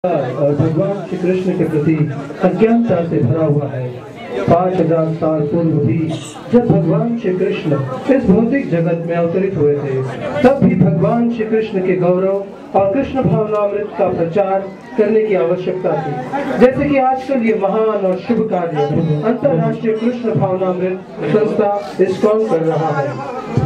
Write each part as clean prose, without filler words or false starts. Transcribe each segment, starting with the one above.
और भगवान श्री कृष्ण के प्रति अज्ञानता से भरा हुआ है। 5000 साल पूर्व भी जब भगवान श्री कृष्ण इस भौतिक जगत में अवतरित हुए थे, तब भी भगवान श्री कृष्ण के गौरव और कृष्ण भावनामृत का प्रचार करने की आवश्यकता थी। जैसे कि आजकल ये महान और शुभ कार्य अंतर्राष्ट्रीय कृष्ण भावनामृत संस्था इस्कॉन कर रहा है।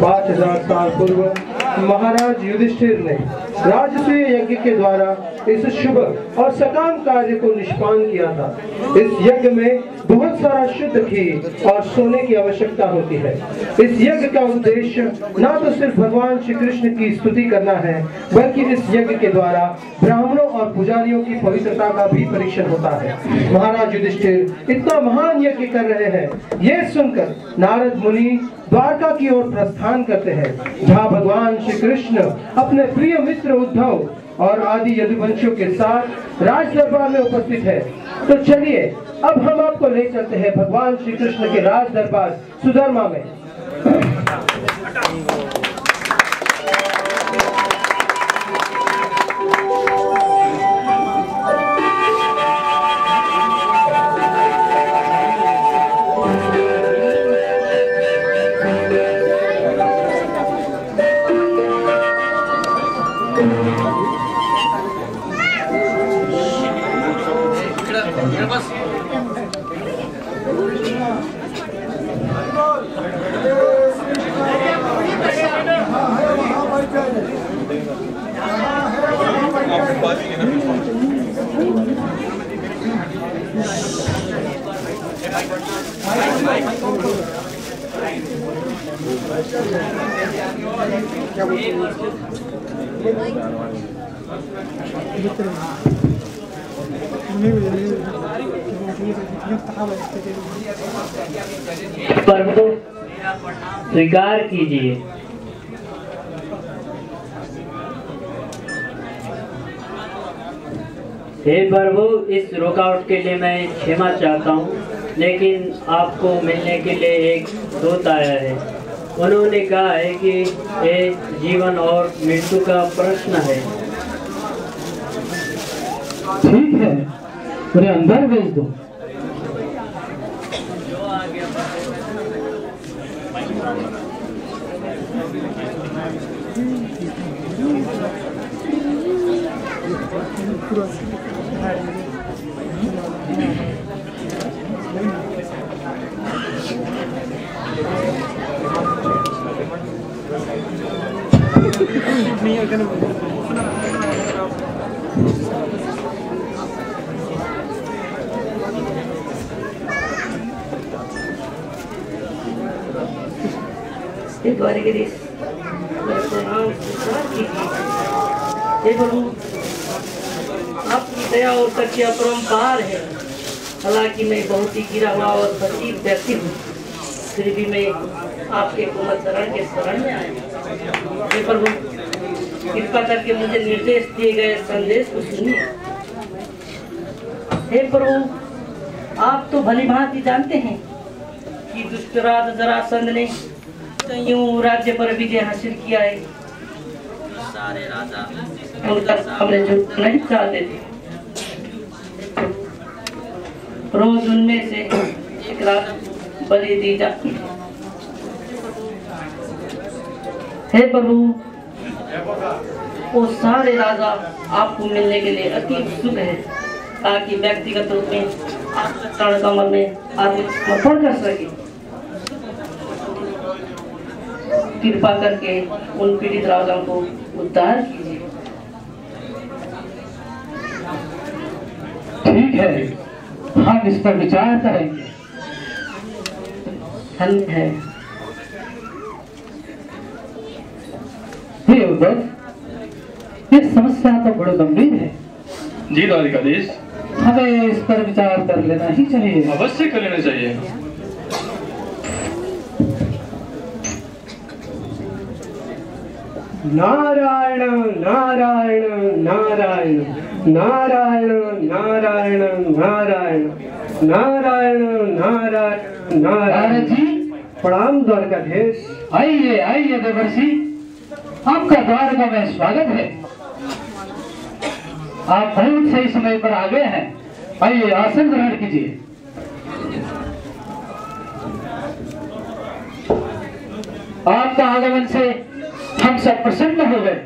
5000 साल पूर्व महाराज युधिष्ठिर ने राजसूय यज्ञ के द्वारा इस शुभ और सकाम कार्य को निष्पादन किया था। इस यज्ञ में बहुत सारा शुद्ध घी और सोने की आवश्यकता होती है। इस यज्ञ का उद्देश्य न तो सिर्फ भगवान श्री कृष्ण की स्तुति करना है, बल्कि इस यज्ञ के द्वारा ब्राह्मणों और पुजारियों की पवित्रता का भी परीक्षण होता है। महाराज युधिष्ठिर इतना महान यज्ञ कर रहे हैं, ये सुनकर नारद मुनि द्वारका की ओर प्रस्थान करते हैं, जहाँ भगवान श्री कृष्ण अपने प्रिय मित्र उद्धव और आदि यदुवंशियों के साथ राज दरबार में उपस्थित है। तो चलिए अब हम आपको ले चलते हैं भगवान श्री कृष्ण के राज दरबार सुधर्मा में। प्रभु स्वीकार कीजिए। हे प्रभु, इस रुकावट के लिए मैं क्षमा चाहता हूँ, लेकिन आपको मिलने के लिए एक दूत आया है। उन्होंने कहा है कि ये जीवन और मृत्यु का प्रश्न है। ठीक है, उन्हें अंदर भेज दो। आपकी दया और सच्ची अपरंपार है। हालांकि मैं बहुत ही गिरा हुआ और फकीर व्यक्ति हूँ, फिर भी मैं आपके कोमल शरण के शरण में आया। हे प्रभु, कृपा करके मुझे निर्देश दिए गए संदेश को सुनिए। हे प्रभु, आप तो भली भांति जानते हैं कि दुष्टराज जरासंध ने यूं राज्य पर विजय हासिल किया है। सारे राजा उनका सामने झुकना नहीं चाहते थे। रोज उनमें से एक राजा बलि दी जाती है। हे प्रभु, वो सारे राजा आपको मिलने के लिए अति उत्सुक है, ताकि व्यक्तिगत रूप में आपके चरण कमल में आत्मसमर्पण कर सके। कृपा करके उन पीड़ित राजाओं को उद्धार कीजिए। ठीक है, हम इस पर विचार करेंगे। धन्य है। हे उद्धव, ये समस्या तो बड़ी गंभीर है। जी द्वारिकाधीश, हमें इस पर विचार कर लेना ही चाहिए। अवश्य कर लेना चाहिए। नारायण नारायण नारायण नारायण नारायण नारायण नारायण नारायण नारायण। जी प्रणाम द्वारकाधीश। आइए आइए देवर्षि, आपका द्वारका में स्वागत है। आप बहुत सही समय पर आ गए हैं। आइए आसन ग्रहण कीजिए। आपका आगमन से हम सब प्रसन्न हो गए।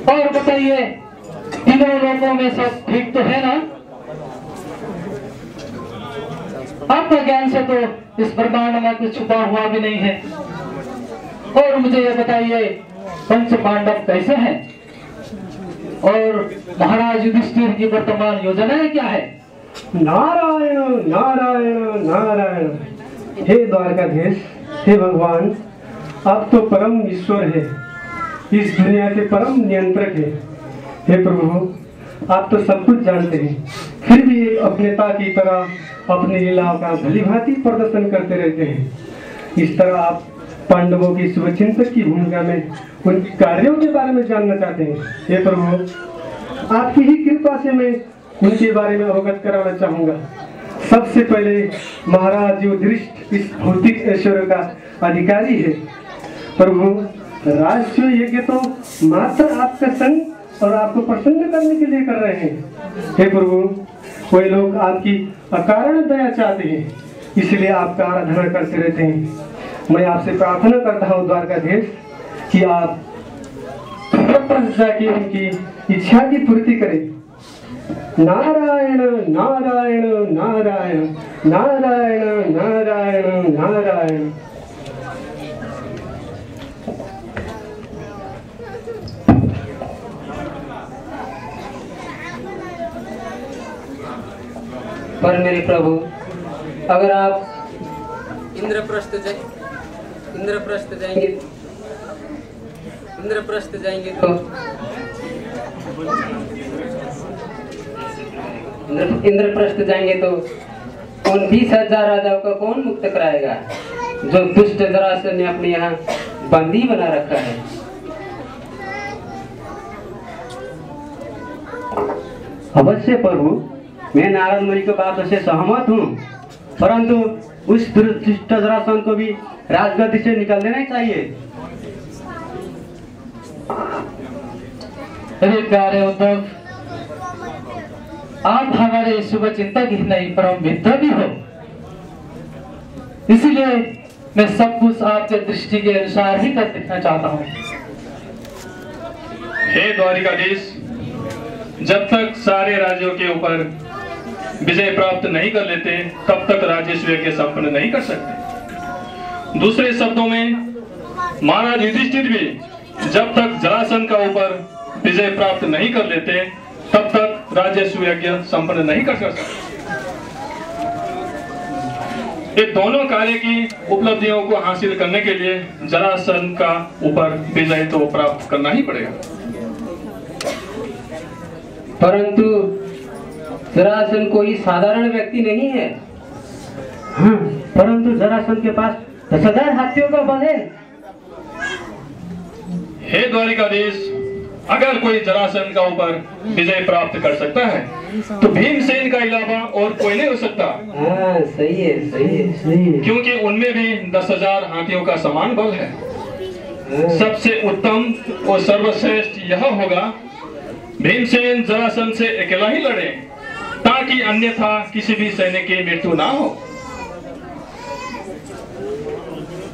और बताइए, तीनों लोगों में सब ठीक तो है ना? आपका ज्ञान से तो इस ब्रह्मांड में कुछ छुपा हुआ भी नहीं है। और मुझे ये बताइए, पंच पांडव कैसे हैं? और महाराज युधिष्ठिर की वर्तमान योजनाएं क्या है? नारायण नारायण नारायण। हे द्वारकाधीश, हे भगवान, आप तो परम ईश्वर है, इस दुनिया के परम नियंत्रक है। हे प्रभु, आप तो सब कुछ जानते हैं, फिर भी एक अभिनेता की तरह अपनी लीलाओं का भलीभांति प्रदर्शन करते रहते हैं। इस तरह आप पांडवों की शुभचिंतक की भूमिका में उनके कार्यों के बारे में जानना चाहते हैं। हे प्रभु, आपकी ही कृपा से मैं उनके बारे में अवगत कराना चाहूंगा। सबसे पहले महाराज युधिष्ठिर इस भौतिक ऐश्वर्य का अधिकारी है। प्रभु, राजस्व यज्ञ तो मात्र आपका संग और आपको प्रसन्न करने के लिए कर रहे हैं। हे प्रभु, वे लोग आपकी अकारण दया चाहते हैं, इसलिए आपका आराधना करते रहते हैं। मैं आपसे प्रार्थना करता हूँ द्वारकाधीश कि आप जाके उनकी इच्छा की पूर्ति करें। नारायण नारायण नारायण नारायण नारायण नारायण। पर मेरे प्रभु, अगर आप इंद्रप्रस्थ जाएंगे तो इंद्रप्रस्थ जाएंगे तो उन 20,000 राजाओं का कौन मुक्त कराएगा, जो दुष्ट जरासंध ने अपने यहाँ बंदी बना रखा है। अवश्य प्रभु, मैं नारद मुनि की बातों से सहमत हूँ, परंतु उस दुष्ट जरासंध को भी राजगद्दी से निकल देना चाहिए। अरे प्यारे उद्धव, आप हमारे शुभ चिंतक ही नहीं परम मित्र भी हो, इसीलिए मैं सब कुछ आपके दृष्टि के अनुसार ही कर देखना चाहता हूँ। हे द्वारिकाधीश, जब तक सारे राज्यों के ऊपर विजय प्राप्त नहीं कर लेते, तब तक राजस्व यज्ञ संपन्न नहीं कर सकते। दूसरे शब्दों में, महाराज युधिष्ठिर भी जब तक जरासंध का ऊपर विजय प्राप्त नहीं कर लेते, तब तक राजस्व यज्ञ संपन्न नहीं कर सकते। ये दोनों कार्य की उपलब्धियों को हासिल करने के लिए जरासंध का ऊपर विजय तो प्राप्त करना ही पड़ेगा। परंतु जरासंध कोई साधारण व्यक्ति नहीं है। हाँ, परंतु जरासंध के पास 10,000 हाथियों का बल है। हे द्वारिकाधीश, अगर कोई जरासंध का ऊपर विजय प्राप्त कर सकता है, तो भीमसेन का अलावा और कोई नहीं हो सकता। हाँ, सही है, सही है, सही है। क्योंकि उनमें भी 10,000 हाथियों का समान बल है। सबसे उत्तम और सर्वश्रेष्ठ यह होगा, भीमसेन जरासंध से अकेला ही लड़े, ताकि अन्यथा किसी भी सैनिक की मृत्यु ना हो।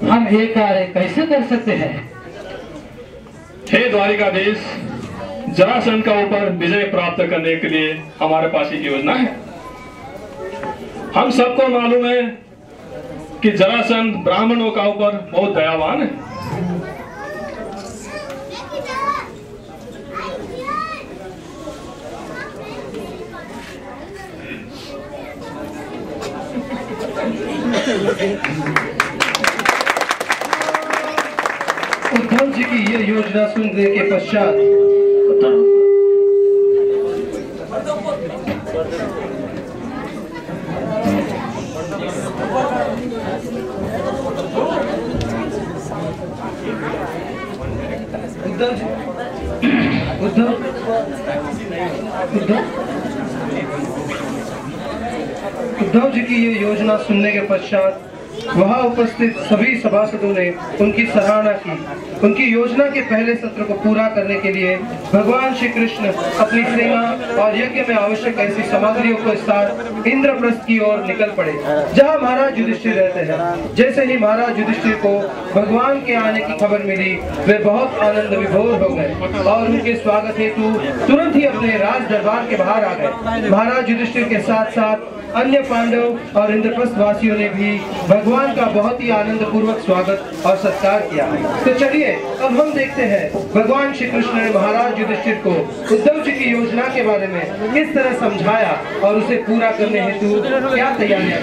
हम ये कार्य कैसे कर सकते हैं? हे द्वारिकाधीश, जरासंध का ऊपर विजय प्राप्त करने के लिए हमारे पास एक योजना है। हम सबको मालूम है कि जरासंध ब्राह्मणों का ऊपर बहुत दयावान है। उद्धव जी की यह योजना सुनने के पश्चात उद्धव जी की ये योजना सुनने के पश्चात वहां उपस्थित सभी सभासदों ने उनकी सराहना की। उनकी योजना के पहले सत्र को पूरा करने के लिए भगवान श्री कृष्ण अपनी सेना और यज्ञ में आवश्यक ऐसी सामग्रियों को साथ इंद्रप्रस्थ की ओर निकल पड़े, जहां महाराज युधिष्ठिर रहते हैं। जैसे ही महाराज युधिष्ठिर को भगवान के आने की खबर मिली, वे बहुत आनंद विभोर हो गए और उनके स्वागत हेतु तुरंत ही अपने राज दरबार के बाहर आ गए। महाराज युधिष्ठिर के साथ साथ अन्य पांडव और इंद्रप्रस्थ वासियों ने भी भगवान का बहुत ही आनंद पूर्वक स्वागत और सत्कार किया। तो चलिए अब हम देखते हैं भगवान श्री कृष्ण ने महाराज युधिष्ठिर को उद्धव जी की योजना के बारे में किस तरह समझाया और उसे पूरा करने हेतु क्या तैयारियां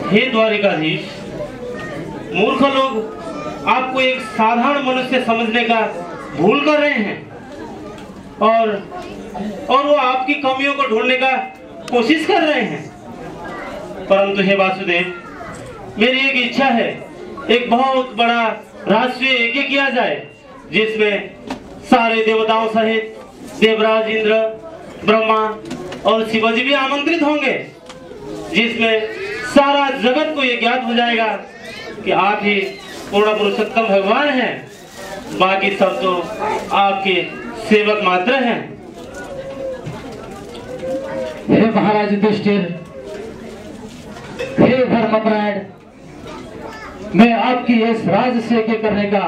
हे द्वारिकाधीश, मूर्ख लोग आपको एक साधारण मनुष्य समझने का भूल कर रहे हैं और वो आपकी कमियों को ढूंढने का कोशिश कर रहे हैं। परंतु हे वासुदेव, मेरी एक इच्छा है, एक बहुत बड़ा राष्ट्रीय यज्ञ किया जाए जिसमें सारे देवताओं सहित देवराज इंद्र, ब्रह्मा और शिवजी भी आमंत्रित होंगे, जिसमें सारा जगत को ये ज्ञात हो जाएगा कि आप ही पूर्ण पुरुषोत्तम भगवान हैं, बाकी सब तो आपके सेवक मात्र हैं। हे महाराज युधिष्ठिर, हे धर्मपरायण, मैं आपकी इस राजस्य यज्ञ करने का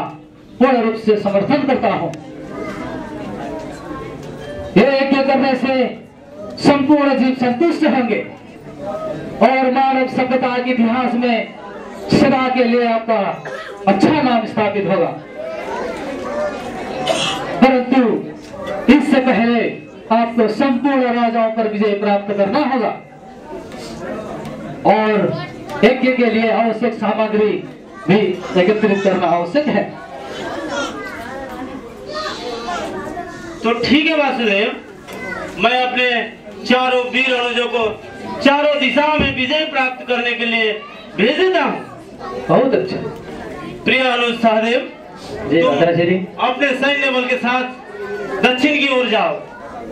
पूर्ण रूप से समर्थन करता हूं। यह यज्ञ करने से संपूर्ण जीव संतुष्ट होंगे और मानव सभ्यता के इतिहास में सदा के लिए आपका अच्छा नाम स्थापित होगा। परंतु इससे पहले आपको संपूर्ण राजाओं पर विजय प्राप्त करना होगा और यज्ञ के लिए आवश्यक सामग्री भी एकत्रित करना आवश्यक है। तो ठीक है वासुदेव, मैं अपने चारों वीर अनुजों को चारों दिशाओं में विजय प्राप्त करने के लिए भेज देता हूँ। बहुत अच्छा। प्रिय अनुज सहदेव, तुम अपने सैन्य बल के साथ दक्षिण की ओर जाओ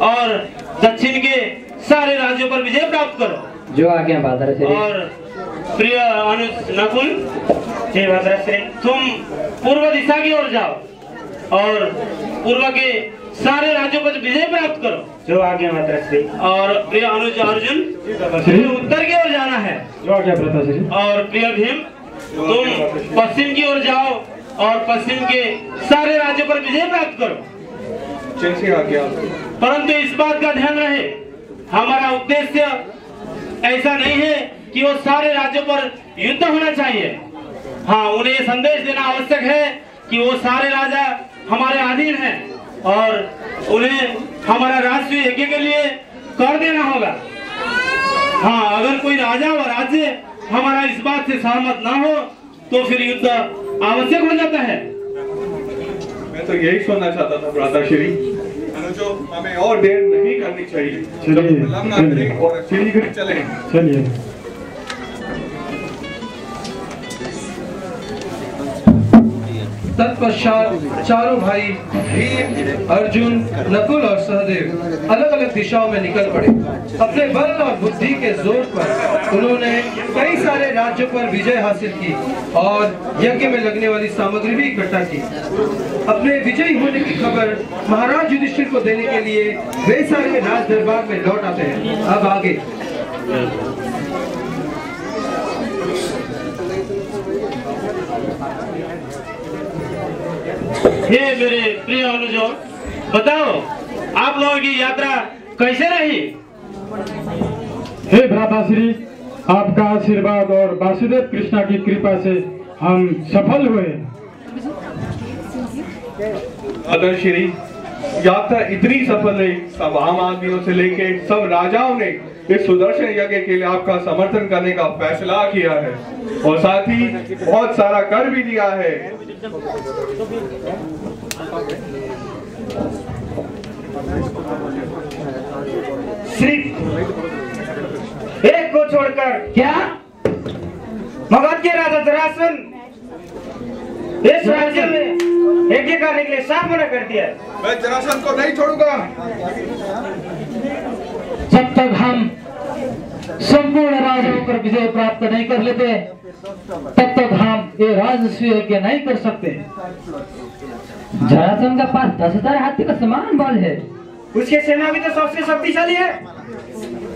और दक्षिण के सारे राज्यों पर विजय प्राप्त करो। जो आगे और प्रिय अनुज नकुल, जय भद्रश्री, तुम पूर्व दिशा की ओर जाओ और पूर्व के सारे राज्यों पर विजय प्राप्त करो। जो आगे भद्रश्री। और प्रिय अनुज अर्जुन, तुम्हें उत्तर की ओर जाना है। जो आज्ञा भ्राताश्री। और प्रिय भीम, तुम पश्चिम की ओर जाओ और पश्चिम के सारे राज्यों पर विजय प्राप्त करो। जैसे आज्ञा। परंतु इस बात का ध्यान रहे, हमारा उद्देश्य ऐसा नहीं है कि वो सारे राज्यों पर युद्ध होना चाहिए। हाँ, उन्हें ये संदेश देना आवश्यक है कि वो सारे राजा हमारे अधीन हैं और उन्हें हमारा राष्ट्रीय यज्ञ के लिए कर देना होगा। हाँ, अगर कोई राजा व राज्य हमारा इस बात से सहमत ना हो तो फिर युद्ध आवश्यक हो जाता है। मैं तो यही सुनना चाहता था भ्राताश्री, अनुजो, हमें और देर नहीं करनी चाहिए। चलिए। तत्पश्चात चारों भाई भीम, अर्जुन, नकुल और सहदेव अलग अलग दिशाओं में निकल पड़े। अपने बल और बुद्धि के जोर पर उन्होंने कई सारे राज्यों पर विजय हासिल की और यज्ञ में लगने वाली सामग्री भी इकट्ठा की। अपने विजयी होने की खबर महाराज युधिष्ठिर को देने के लिए वे सारे राज दरबार में लौट आते हैं। अब आगे हे मेरे प्रिय अनुजों, बताओ आप लोगों की यात्रा कैसे रही? हे भ्राताश्री, आपका आशीर्वाद और वासुदेव कृष्णा की कृपा से हम सफल हुए। भ्राताश्री, यात्रा इतनी सफल है, सब आम आदमियों से लेके सब राजाओं ने इस सुदर्शन यज्ञ के लिए आपका समर्थन करने का फैसला किया है और साथ ही बहुत सारा कर भी दिया है। सिर्फ एक को छोड़कर क्या मगध के राजा जरासंध इस राज्य में यज्ञ करने के लिए साफ मना कर दिया है। मैं जरासंध को नहीं छोड़ूंगा। जब तक हम संपूर्ण राज्यों पर विजय प्राप्त नहीं कर लेते तब तक हम ये राजस्व यज्ञ नहीं कर सकते। जरासंध का पास 10,000 हाथी का समान बल है। उसकी सेना भी तो सबसे शक्तिशाली है।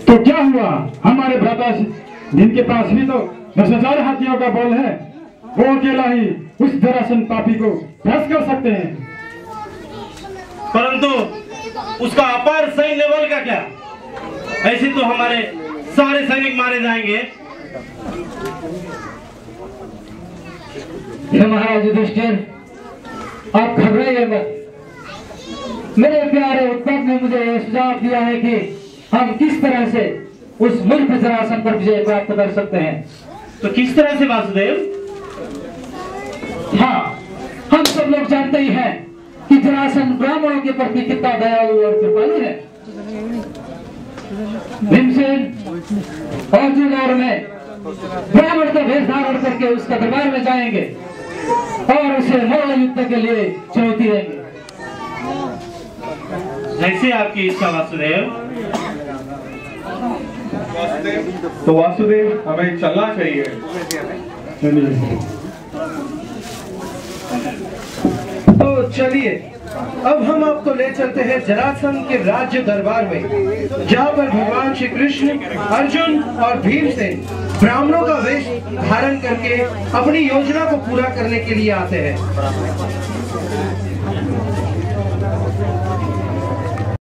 तो क्या हुआ, हमारे भ्राता जिनके पास भी तो 10,000 हाथियों का बल है, वो अकेला ही उस जरासंध पापी को ध्वस्त कर सकते हैं। परंतु उसका अपार सैन्य बल का क्या? ऐसे तो हमारे सारे सैनिक मारे जाएंगे। महाराज युधिष्ठिर, आप घबराइए मत। मेरे प्यारे उत्तम ने मुझे यह सुझाव दिया है कि हम किस तरह से उस मूर्ख जरासंध पर विजय प्राप्त कर सकते हैं। तो किस तरह से वासुदेव? हाँ, हम सब लोग जानते ही हैं कि जरासंध ब्राह्मणों के प्रति कितना दयालु और कृपालु है। भीमसेन, अर्जुन और मैं ब्राह्मण का वेश धारण करके उसका दरबार में जाएंगे और उसे मल्ल युद्ध के लिए चुनौती देंगे। जैसे आपकी इच्छा वासुदेव। तो वासुदेव, हमें चलना चाहिए। तो चलिए, अब हम आपको ले चलते हैं जरासंध के राज्य दरबार में, जहाँ पर भगवान श्री कृष्ण, अर्जुन और भीमसेन ब्राह्मणों का वेश धारण करके अपनी योजना को पूरा करने के लिए आते हैं।